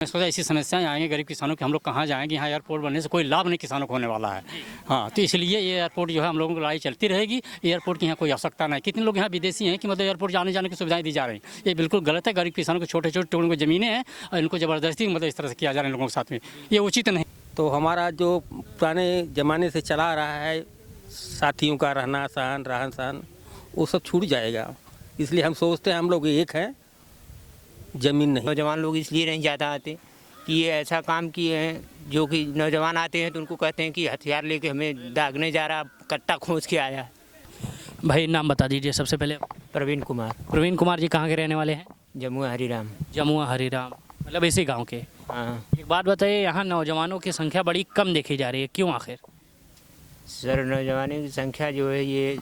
मैं सोचा ऐसी समस्याएं आएंगी गरीब किसानों की, हम लोग कहाँ जाएंगे। यहाँ एयरपोर्ट बनने से कोई लाभ नहीं किसानों को होने वाला है। हाँ, तो इसलिए ये एयरपोर्ट जो है हम लोगों की लड़ाई चलती रहेगी। एयरपोर्ट की यहाँ कोई आवश्यकता नहीं। कितने लोग यहाँ विदेशी हैं कि मतलब एयरपोर्ट आने जाने की सुविधाएं दी जा रही हैं। ये बिल्कुल गलत है। गरीब किसानों को छोटे छोटे टुकड़ों को ज़मीनें हैं और इनको ज़बरदस्ती मतलब इस तरह से किया जा रहा है लोगों के साथ में, ये उचित नहीं। तो हमारा जो पुराने ज़माने से चला रहा है साथियों का रहना सहन रहन सहन, वो सब छूट जाएगा। इसलिए हम सोचते हैं हम लोग एक हैं, ज़मीन नहीं। नौजवान लोग इसलिए नहीं ज़्यादा आते कि ये ऐसा काम किए हैं, जो कि नौजवान आते हैं तो उनको कहते हैं कि हथियार लेके हमें दागने जा रहा, कट्टा खोज के आया। भाई नाम बता दीजिए सबसे पहले। प्रवीण कुमार। प्रवीण कुमार जी कहाँ के रहने वाले हैं? जमुआ हरिराम। जमुआ हरिराम, मतलब इसी गांव के। हाँ एक बात बताइए, यहाँ नौजवानों की संख्या बड़ी कम देखी जा रही है, क्यों आखिर? सर, नौजवानों की संख्या जो है ये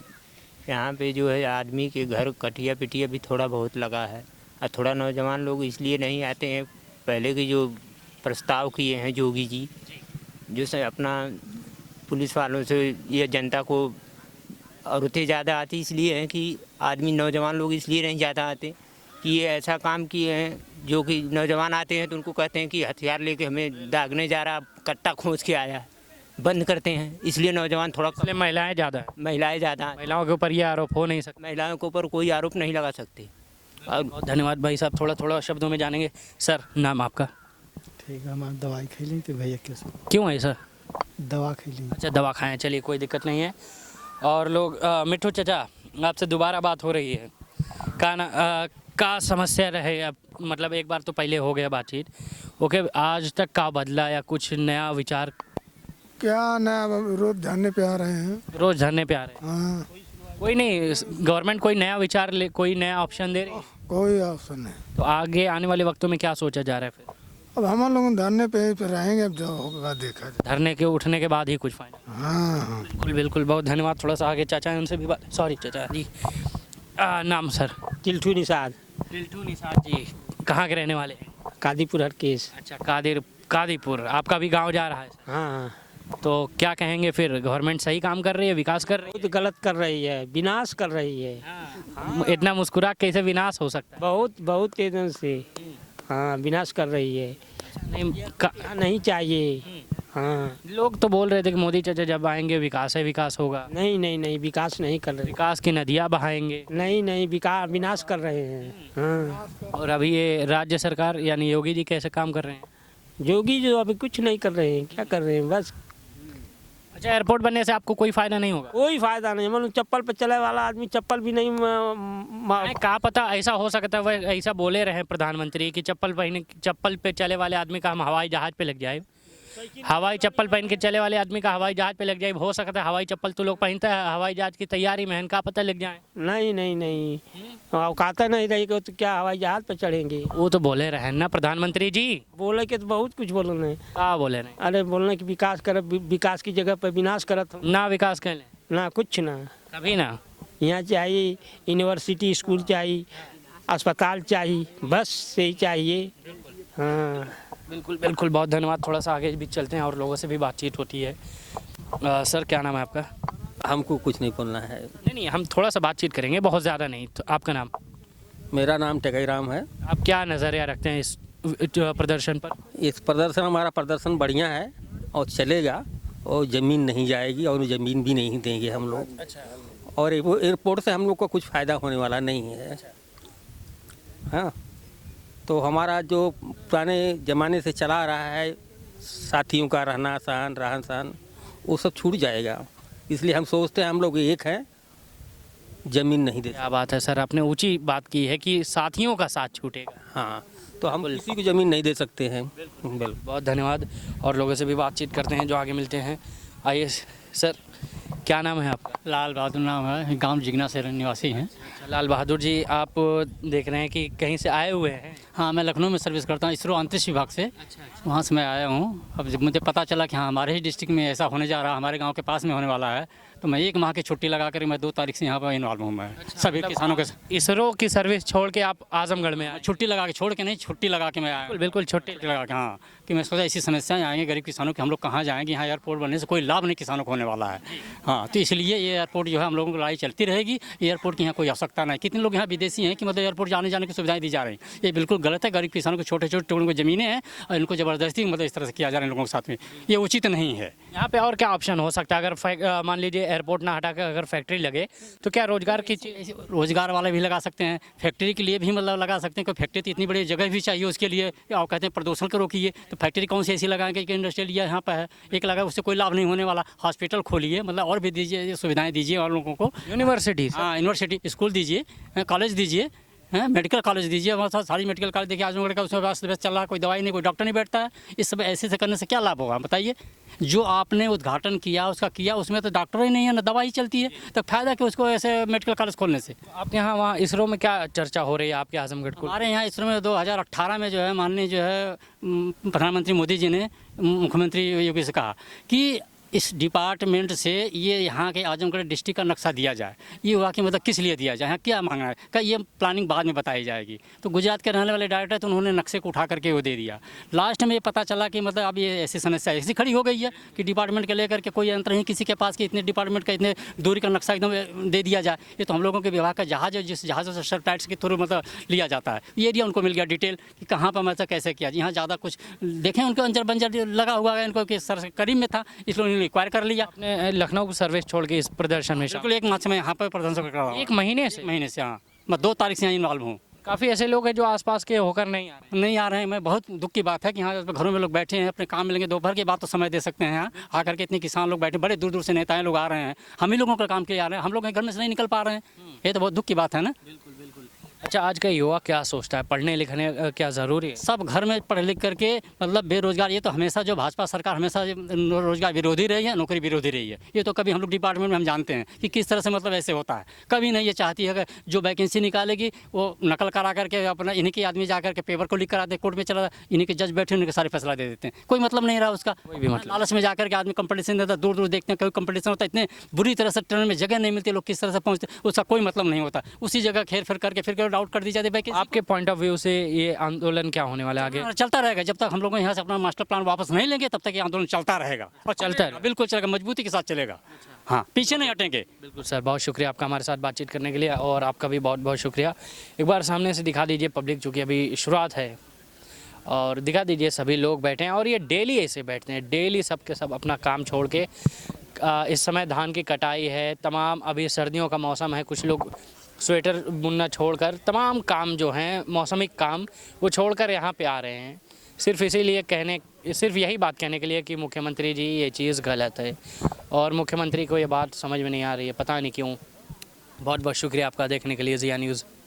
यहाँ पे जो है आदमी के घर कटिया पिटिया भी थोड़ा बहुत लगा है, और थोड़ा नौजवान लोग इसलिए नहीं आते हैं। पहले के जो प्रस्ताव किए हैं योगी जी, जो से अपना पुलिस वालों से ये जनता को औरतें ज़्यादा आती इसलिए हैं कि आदमी नौजवान लोग इसलिए नहीं ज़्यादा आते कि ये ऐसा काम किए हैं, जो कि नौजवान आते हैं तो उनको कहते हैं कि हथियार लेके हमें दागने जा रहा, कट्टा खोज के आया। बंद करते हैं, इसलिए नौजवान थोड़ा इसलिए महिलाएं ज़्यादा है। महिलाएं ज़्यादा। महिलाओं के ऊपर ये आरोप हो नहीं सकता। महिलाओं के ऊपर कोई आरोप नहीं लगा सकते। और बहुत धन्यवाद भाई साहब, थोड़ा थोड़ा शब्दों में जानेंगे। सर, नाम आपका? ठीक है, हम दवाई खा ली थी भैया। कैसे क्यों है सर? दवा खा ली। अच्छा, दवा खाएं, चलिए कोई दिक्कत नहीं है। और लोग मिट्ठू चाचा, आपसे दोबारा बात हो रही है। का समस्या रहे अब, मतलब एक बार तो पहले हो गया बातचीत, ओके, आज तक का बदला या कुछ नया विचार? क्या नया, रोज धरने पे आ रहे हैं। रोज धरने पे आ रहे हैं। हाँ, कोई नहीं, गवर्नमेंट कोई नया विचार ले, कोई नया ऑप्शन दे रही है? कोई ऑप्शन नहीं। तो आगे आने वाले वक्तों में क्या सोचा जा रहा है फिर? अब हम लोग धरने पे रहेंगे, अब जो होगा देखा जाए। धरने के उठने के बाद ही कुछ फाइनल? हाँ हाँ। बिल्कुल बिल्कुल, बहुत धन्यवाद। थोड़ा सा आगे चाचा हैं, उनसे भी बात। सॉरी चाचा जी, नाम सर? चिल्ठू निषाद। टिल्टू निषाद जी, कहाँ के रहने वाले हैं? कादीपुर हरकेश। अच्छा, कादीपुर, आपका भी गांव जा रहा है? हाँ, तो क्या कहेंगे फिर, गवर्नमेंट सही काम कर रही है, विकास कर रही बहुत गलत कर रही है, विनाश कर रही है। है? इतना मुस्कुरा कैसे विनाश हो सकता है? बहुत बहुत के दिन से हाँ विनाश कर रही है। नहीं नहीं चाहिए। हाँ, लोग तो बोल रहे थे कि मोदी चाचा जब आएंगे विकास है, विकास होगा। नहीं नहीं नहीं, विकास नहीं कर रहे। विकास की नदियाँ बहाएंगे। नहीं नहीं, विकास विनाश कर रहे हैं। हाँ, और अभी ये राज्य सरकार यानी योगी जी कैसे काम कर रहे हैं? योगी जो अभी कुछ नहीं कर रहे हैं, क्या कर रहे हैं बस। अच्छा, एयरपोर्ट बनने से आपको कोई फायदा नहीं होगा? कोई फायदा नहीं, मतलब चप्पल पर चले वाला आदमी चप्पल भी नहीं कहा पता ऐसा हो सकता है, वह ऐसा बोले रहे प्रधानमंत्री कि चप्पल पे चले वाले आदमी का हम हवाई जहाज पे लग जाए। हवाई चप्पल पहन के चले वाले आदमी का हवाई जहाज पे लग जाए। हो सकता है हवाई चप्पल तो लोग पहनते हैं हवाई जहाज की तैयारी में, इनका पता लग जाए। नहीं नहीं नहीं, औकात नहीं रहेगी तो क्या हवाई जहाज पर चढ़ेंगे। वो तो बोले रहे ना प्रधानमंत्री जी। बोले के तो बहुत कुछ बोलने। क्या बोले रहे? अरे बोलने की विकास कर, विकास की जगह पर विनाश करत हो। ना विकास कर ले, ना कुछ ना। कभी ना। यहाँ चाहिए यूनिवर्सिटी, स्कूल चाहिए, अस्पताल चाहिए, बस यही चाहिए। हाँ बिल्कुल बिल्कुल, बहुत धन्यवाद। थोड़ा सा आगे भी चलते हैं और लोगों से भी बातचीत होती है। सर, क्या नाम है आपका? हमको कुछ नहीं बोलना है। नहीं, हम थोड़ा सा बातचीत करेंगे, बहुत ज़्यादा नहीं। तो आपका नाम? मेरा नाम टेकई राम है। आप क्या नज़रिया रखते हैं इस प्रदर्शन पर? इस प्रदर्शन, हमारा प्रदर्शन बढ़िया है और चलेगा, और ज़मीन नहीं जाएगी और ज़मीन भी नहीं देंगे हम लोग। अच्छा। और एयरपोर्ट से हम लोग को कुछ फ़ायदा होने वाला नहीं है। हाँ, तो हमारा जो पुराने ज़माने से चला रहा है साथियों का रहना सहन रहन सहन, वो सब छूट जाएगा। इसलिए हम सोचते हैं हम लोग एक हैं, ज़मीन नहीं दे। क्या बात है सर, आपने ऊंची बात की है कि साथियों का साथ छूटेगा। हाँ, तो हम किसी को ज़मीन नहीं दे सकते हैं। बिल्कुल। बहुत धन्यवाद। और लोगों से भी बातचीत करते हैं जो आगे मिलते हैं। आइए सर, क्या नाम है आपका? लाल बहादुर नाम है, गांव जिगना से निवासी हैं। लाल बहादुर जी, आप देख रहे हैं कि कहीं से आए हुए हैं? हाँ, मैं लखनऊ में सर्विस करता हूँ, इसरो अंतरिक्ष विभाग से। वहाँ से मैं आया हूँ। अब जब मुझे पता चला कि हाँ हमारे ही डिस्ट्रिक्ट में ऐसा होने जा रहा है, हमारे गांव के पास में होने वाला है, तो मैं 1 माह की छुट्टी लगा कर मैं 2 तारीख से यहाँ पर इन्वॉल्व हूँ। मैं सभी किसानों के इसरो की सर्विस छोड़ के आप आजमगढ़ में आए? छुट्टी लगा के, छोड़ के नहीं, छुट्टी लगा के मैं आया। बिल्कुल छुट्टी लगा के, हाँ, कि मैं सोचा ऐसी समस्याएं आएंगी गरीब किसानों की, हम लोग कहाँ जाएंगे। यहाँ एयरपोर्ट बनने से कोई लाभ नहीं किसानों को होने वाला है। हाँ, तो इसलिए ये एयरपोर्ट जो है हम लोगों की लड़ाई चलती रहेगी। एयरपोर्ट की यहाँ कोई आवश्यकता सकता नहीं। कितने लोग यहाँ विदेशी हैं कि मतलब एयरपोर्ट जाने की सुविधाएं दी जा रही हैं। ये बिल्कुल गलत है। गरीब किसानों को छोटे छोटे टुकड़ों को ज़मीनें हैं और इनको ज़बरदस्ती मतलब इस तरह से किया जा रहा है लोगों के साथ में, ये उचित नहीं है। यहाँ पे और क्या ऑप्शन हो सकता है? अगर मान लीजिए एयरपोर्ट ना हटाकर अगर फैक्ट्री लगे तो क्या रोजगार की रोजगार वाले भी लगा सकते हैं, फैक्ट्री के लिए भी मतलब लगा सकते हैं, क्योंकि फैक्ट्री तो इतनी बड़ी जगह भी चाहिए उसके लिए। और कहते हैं प्रदूषण को रोकिए, तो फैक्ट्री कौन सी ऐसी लगाएंगे कि इंडस्ट्रियल एरिया यहाँ पर है, एक लगा उससे कोई लाभ नहीं होने वाला। हॉस्पिटल खोलिए, मतलब और भी दीजिए, सुविधाएं दीजिए और लोगों को। यूनिवर्सिटी? हाँ, यूनिवर्सिटी, स्कूल दीजिए, कॉलेज दीजिए, मेडिकल कॉलेज दीजिए। वहाँ सारी मेडिकल कॉलेज देखिए आजमगढ़ का, उसमें बस चल रहा है, कोई दवाई नहीं, कोई डॉक्टर नहीं बैठता है। इस सब ऐसे से करने से क्या लाभ होगा बताइए? जो आपने उद्घाटन किया उसमें तो डॉक्टर ही नहीं है, ना दवाई चलती है, तो फायदा कि उसको ऐसे मेडिकल कॉलेज खोलने से। आपके यहाँ वहाँ इसरो में क्या चर्चा हो रही है आपके आजमगढ़ को? हमारे यहाँ इसरो में 2018 में जो है माननीय जो है प्रधानमंत्री मोदी जी ने मुख्यमंत्री योगी से कहा कि इस डिपार्टमेंट से ये यहाँ के आजमगढ़ डिस्ट्रिक्ट का नक्शा दिया जाए। ये हुआ कि मतलब किस लिए दिया जाए, यहाँ क्या मांगना है, क्या ये प्लानिंग बाद में बताई जाएगी। तो गुजरात के रहने वाले डायरेक्टर तो उन्होंने नक्शे को उठा करके वो दे दिया। लास्ट में ये पता चला कि मतलब अब ये ऐसी समस्या ऐसी खड़ी हो गई है कि डिपार्टमेंट के लेकर के कोई यंत्र नहीं किसी के पास कि इतने डिपार्टमेंट का इतने दूरी का नक्शा एकदम दे दिया जाए। ये तो हम लोगों के विभाग का जहाज है, जिस जहाज़ों से सैटेलाइट्स के थ्रू मतलब लिया जाता है। ये एरिया उनको मिल गया डिटेल कि कहाँ पर मतलब कैसे किया। यहाँ ज़्यादा कुछ देखें उनको अंजर बंजर लगा हुआ है, इनको कि सर करीब में था, इसलिए उन्होंने रिक्वायर कर लिया। आपने लखनऊ को सर्विस छोड़ के इस प्रदर्शन में बिल्कुल एक मार्च में यहाँ पर प्रदर्शन कर रहा हूँ। एक महीने से? हाँ, मैं 2 तारीख से यहाँ इन्वॉल्व हूँ। काफ़ी ऐसे लोग हैं जो आसपास के होकर नहीं आ रहे हैं। मैं बहुत दुख की बात है कि यहाँ घरों में लोग बैठे हैं, अपने काम मिलेंगे, दोपहर के बाद तो समय दे सकते हैं। यहाँ आकर के इतने किसान लोग बैठे, बड़े दूर दूर से नेताएं लोग आ रहे हैं, हम ही लोगों का काम के लिए आ रहे हैं, हम लोग घर में से नहीं निकल पा रहे हैं। ये तो बहुत दुख की बात है ना। अच्छा, आज का युवा क्या सोचता है? पढ़ने लिखने क्या ज़रूरी है? सब घर में पढ़ लिख करके मतलब बेरोजगार, ये तो हमेशा जो भाजपा सरकार हमेशा रोजगार विरोधी रही है, नौकरी विरोधी रही है। ये तो कभी हम लोग डिपार्टमेंट में हम जानते हैं कि किस तरह से मतलब ऐसे होता है। कभी नहीं ये चाहती है कि जो वैकेंसी निकालेगी वो नकल करा करके अपना इन्हीं के आदमी जा करके पेपर को लिख कर आते, कोर्ट में चला, इन्हीं के जज बैठे उन्हीं सारे फैसला दे देते हैं। कोई मतलब नहीं रहा उसका, कोई भी मतलब। लालच में जाकर के आदमी कंपटीशन देता, दूर दूर देखते हैं, कोई कंपटीशन होता है, इतने बुरी तरह से ट्रेन में जगह नहीं मिलती, लोग किस तरह से पहुँचते, उसका कोई मतलब नहीं होता। उसी जगह खेर फेर करके फिर डाउट कर दी जाती है। आपके पॉइंट ऑफ व्यू से ये आंदोलन क्या होने वाला है आगे? चलता रहेगा जब तक हम लोग यहाँ से अपना मास्टर प्लान वापस नहीं लेंगे, तब तक ये आंदोलन चलता रहेगा और चलता है, बिल्कुल चलेगा, मजबूती के साथ चलेगा। हाँ, पीछे नहीं हटेंगे। बिल्कुल सर, बहुत शुक्रिया आपका हमारे साथ बातचीत करने के लिए, और आपका भी बहुत बहुत शुक्रिया। एक बार सामने से दिखा दीजिए पब्लिक, चूँकि अभी शुरुआत है, और दिखा दीजिए सभी लोग बैठे हैं और ये डेली ऐसे बैठते हैं, डेली सब के सब अपना काम छोड़ के। इस समय धान की कटाई है, तमाम अभी सर्दियों का मौसम है, कुछ लोग स्वेटर बुनना छोड़कर तमाम काम जो हैं मौसमी काम वो छोड़कर यहाँ पे आ रहे हैं, सिर्फ इसीलिए सिर्फ यही बात कहने के लिए कि मुख्यमंत्री जी ये चीज़ गलत है, और मुख्यमंत्री को ये बात समझ में नहीं आ रही है, पता नहीं क्यों। बहुत बहुत शुक्रिया आपका देखने के लिए ज़िया न्यूज़।